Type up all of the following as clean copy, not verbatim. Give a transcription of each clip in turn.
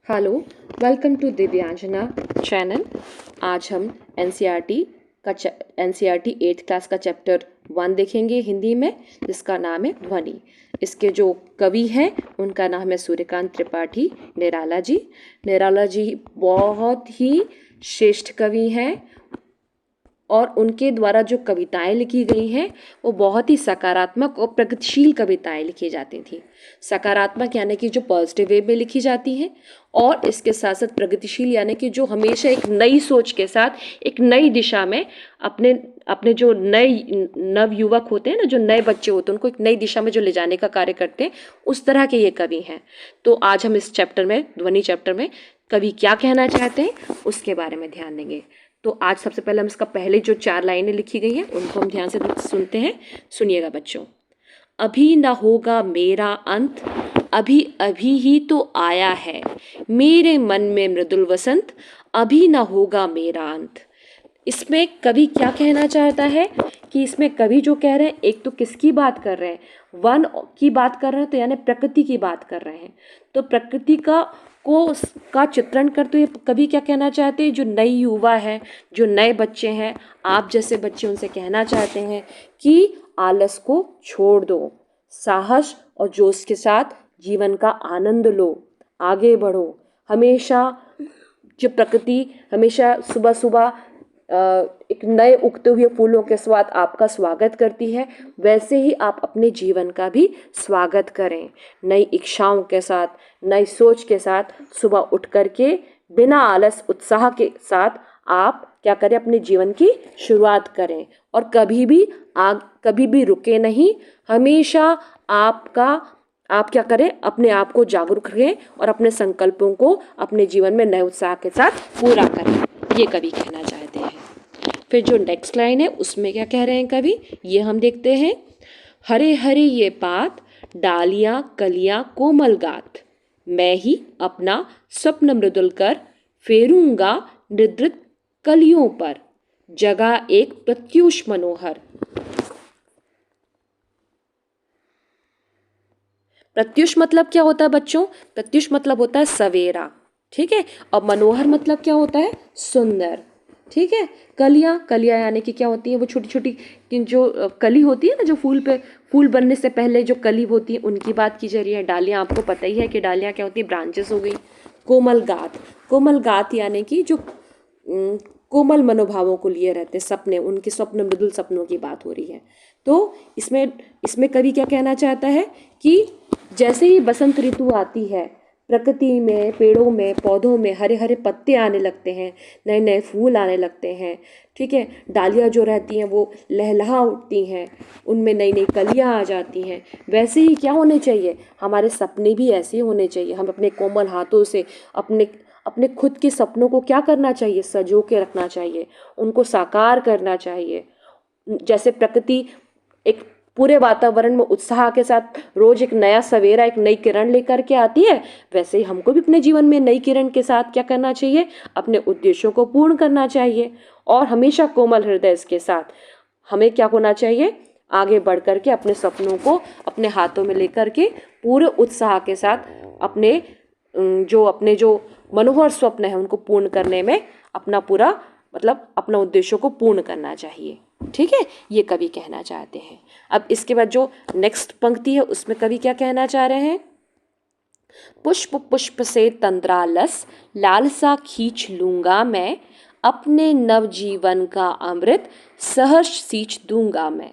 Hello, welcome to Divyanjana channel. आज हम NCERT का एनसीईआरटी 8th क्लास का चैप्टर 1 देखेंगे हिंदी में, जिसका नाम है ध्वनि। इसके जो कवि हैं उनका नाम है सूर्यकांत त्रिपाठी निराला जी। निराला जी बहुत ही श्रेष्ठ कवि हैं और उनके द्वारा जो कविताएं लिखी गई हैं वो बहुत ही सकारात्मक और प्रगतिशील कविताएं लिखी जाती थी। सकारात्मक यानी कि जो पॉजिटिव वे में लिखी जाती हैं, और इसके साथ साथ प्रगतिशील यानी कि जो हमेशा एक नई सोच के साथ एक नई दिशा में अपने अपने जो नए नव युवक होते हैं ना, जो नए बच्चे होते हैं, उनको एक नई दिशा में जो ले जाने का कार्य करते हैं, उस तरह के ये कवि हैं। तो आज हम इस चैप्टर में, ध्वनि चैप्टर में, कवि क्या कहना चाहते हैं उसके बारे में ध्यान देंगे। तो आज सबसे पहले हम इसका पहले जो 4 लाइनें लिखी गई हैं उनको हम ध्यान से सुनते हैं। सुनिएगा बच्चों। अभी न होगा मेरा अंत, अभी अभी ही तो आया है मेरे मन में मृदुल वसंत, अभी न होगा मेरा अंत। इसमें कवि क्या कहना चाहता है कि इसमें कवि जो कह रहे हैं, एक तो किसकी बात कर रहे हैं, वन की बात कर रहे हैं, तो यानी प्रकृति की बात कर रहे हैं। तो प्रकृति का चित्रण करते हुए कवि क्या कहना चाहते हैं, जो नई युवा है, जो नए बच्चे हैं, आप जैसे बच्चे, उनसे कहना चाहते हैं कि आलस को छोड़ दो, साहस और जोश के साथ जीवन का आनंद लो, आगे बढ़ो। हमेशा जो प्रकृति हमेशा सुबह सुबह एक नए उगते हुए फूलों के साथ आपका स्वागत करती है, वैसे ही आप अपने जीवन का भी स्वागत करें। नई इच्छाओं के साथ, नई सोच के साथ सुबह उठ करके बिना आलस उत्साह के साथ आप क्या करें, अपने जीवन की शुरुआत करें। और कभी भी रुके नहीं। हमेशा आप क्या करें, अपने आप को जागरूक रखें और अपने संकल्पों को अपने जीवन में नए उत्साह के साथ पूरा करें। ये कवि कहना चाहते हैं। फिर जो नेक्स्ट लाइन है उसमें क्या कह रहे हैं कवि, ये हम देखते हैं। हरे हरे ये पात, डालियां कलियां कोमल गात, मैं ही अपना स्वप्न मृदुल कर फेरूंगा निद्रित कलियों पर, जगह एक प्रत्यूष मनोहर। प्रत्युष मतलब क्या होता है बच्चों? प्रत्युष मतलब होता है सवेरा, ठीक है। और मनोहर मतलब क्या होता है? सुंदर, ठीक है। कलियां, कलियां यानी कि क्या होती है, वो छोटी छोटी जो कली होती है ना, जो फूल बनने से पहले जो कली होती है, उनकी बात की जा रही है। डालियां, आपको पता ही है कि डालियां क्या होती है, ब्रांचेस हो गई। कोमल गात, कोमल गात यानी कि जो कोमल मनोभावों को लिए रहते हैं, सपने, उनके स्वप्न, मृदुल सपनों की बात हो रही है। तो इसमें कवि क्या कहना चाहता है कि जैसे ही बसंत ऋतु आती है, प्रकृति में, पेड़ों में, पौधों में हरे हरे पत्ते आने लगते हैं, नए नए फूल आने लगते हैं, ठीक है। डालियाँ जो रहती हैं वो लहलहा उठती हैं, उनमें नई नई कलियाँ आ जाती हैं। वैसे ही क्या होने चाहिए, हमारे सपने भी ऐसे ही होने चाहिए। हम अपने कोमल हाथों से अपने खुद के सपनों को क्या करना चाहिए, सजो के रखना चाहिए, उनको साकार करना चाहिए। जैसे प्रकृति एक पूरे वातावरण में उत्साह के साथ रोज एक नया सवेरा, एक नई किरण लेकर के आती है, वैसे ही हमको भी अपने जीवन में नई किरण के साथ क्या करना चाहिए, अपने उद्देश्यों को पूर्ण करना चाहिए। और हमेशा कोमल हृदय के साथ हमें क्या होना चाहिए, आगे बढ़ करके अपने सपनों को अपने हाथों में लेकर के पूरे उत्साह के साथ अपने जो मनोहर स्वप्न है उनको पूर्ण करने में अपना पूरा अपना उद्देश्यों को पूर्ण करना चाहिए, ठीक है। ये कवि कहना चाहते हैं। अब इसके बाद जो नेक्स्ट पंक्ति है उसमें कवि क्या कहना चाह रहे हैं, पुष्प पुष्प से तंद्रालस लालसा खींच लूंगा मैं, अपने नवजीवन का अमृत सहर्ष सींच दूंगा मैं।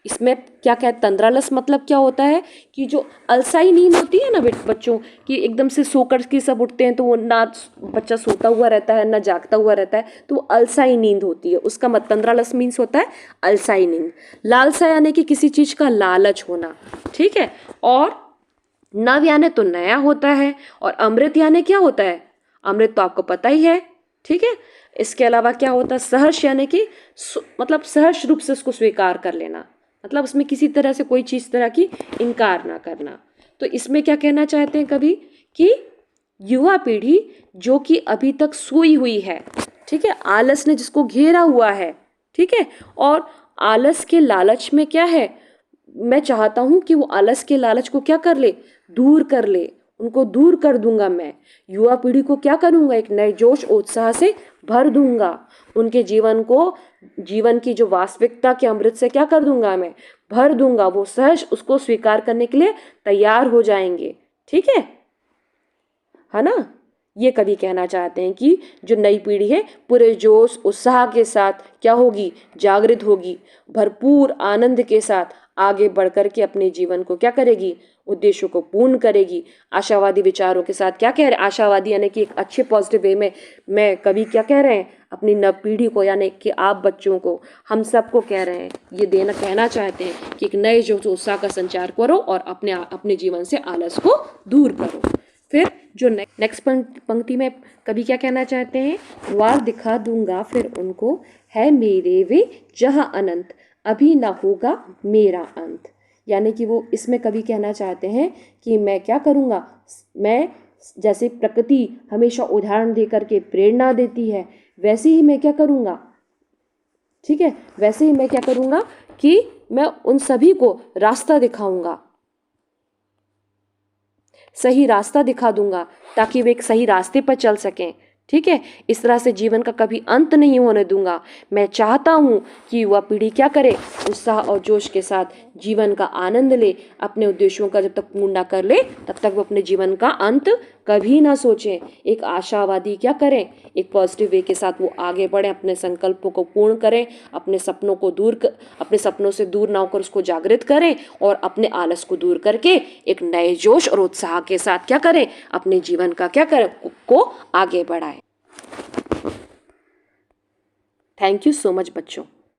इसमें क्या क्या तंद्रालस मतलब क्या होता है कि जो अलसाई नींद होती है ना बच्चों की, एकदम से सोकर के सब उठते हैं तो वो ना बच्चा सोता हुआ रहता है ना जागता हुआ रहता है, तो वो अलसाई नींद होती है। उसका मतलब तंद्रालस मीन्स होता है अलसाई नींद। लालसा यानी कि किसी चीज का लालच होना, ठीक है। और नव यानी तो नया होता है, और अमृत यानी क्या होता है, अमृत तो आपको पता ही है, ठीक है। इसके अलावा क्या होता है, सहर्ष यानी कि सहर्ष रूप से उसको स्वीकार कर लेना, मतलब उसमें किसी तरह से कोई चीज तरह की इनकार ना करना। तो इसमें क्या कहना चाहते हैं कभी कि युवा पीढ़ी जो कि अभी तक सोई हुई है, ठीक है, आलस ने जिसको घेरा हुआ है, ठीक है। और आलस के लालच में क्या है, मैं चाहता हूं कि वो आलस के लालच को क्या कर ले, दूर कर ले, उनको दूर कर दूंगा। मैं युवा पीढ़ी को क्या करूंगा, एक नए जोश उत्साह से भर दूंगा। उनके जीवन की जो वास्तविकता के अमृत से क्या कर दूंगा, मैं भर दूंगा। वो सहज उसको स्वीकार करने के लिए तैयार हो जाएंगे। ठीक है ना। ये कवि कहना चाहते हैं कि जो नई पीढ़ी है पूरे जोश उत्साह के साथ क्या होगी, जागृत होगी, भरपूर आनंद के साथ आगे बढ़ कर के अपने जीवन को क्या करेगी, उद्देश्यों को पूर्ण करेगी। आशावादी विचारों के साथ क्या कह रहे हैं, आशावादी यानी कि एक अच्छे पॉजिटिव वे में मैं कवि क्या कह रहे हैं, अपनी नव पीढ़ी को यानी कि आप बच्चों को, हम सबको कह रहे हैं, ये कहना चाहते हैं कि एक नए जो उत्साह का संचार करो और अपने जीवन से आलस को दूर करो। फिर जो नेक्स्ट पंक्ति में कवि क्या कहना चाहते हैं, द्वार दिखा दूंगा फिर उनको, है मेरे वे जहां अनंत, अभी ना होगा मेरा अंत। यानी कि वो इसमें कवि कहना चाहते हैं कि मैं क्या करूँगा, मैं जैसे प्रकृति हमेशा उदाहरण दे करके प्रेरणा देती है, वैसे ही मैं क्या करूँगा, ठीक है, वैसे ही मैं क्या करूँगा कि मैं उन सभी को रास्ता दिखाऊंगा, सही रास्ता दिखा दूंगा ताकि वे एक सही रास्ते पर चल सकें। ठीक है, इस तरह से जीवन का कभी अंत नहीं होने दूंगा। मैं चाहता हूँ कि युवा पीढ़ी क्या करे, उत्साह और जोश के साथ जीवन का आनंद ले, अपने उद्देश्यों का जब तक पूर्ण ना कर ले तब तक वो अपने जीवन का अंत कभी ना सोचें। एक आशावादी क्या करें, एक पॉजिटिव वे के साथ वो आगे बढ़ें, अपने संकल्पों को पूर्ण करें, अपने सपनों से दूर ना होकर उसको जागृत करें और अपने आलस को दूर करके एक नए जोश और उत्साह के साथ क्या करें, अपने जीवन का क्या करें को आगे बढ़ाएं। थैंक यू सो मच बच्चों।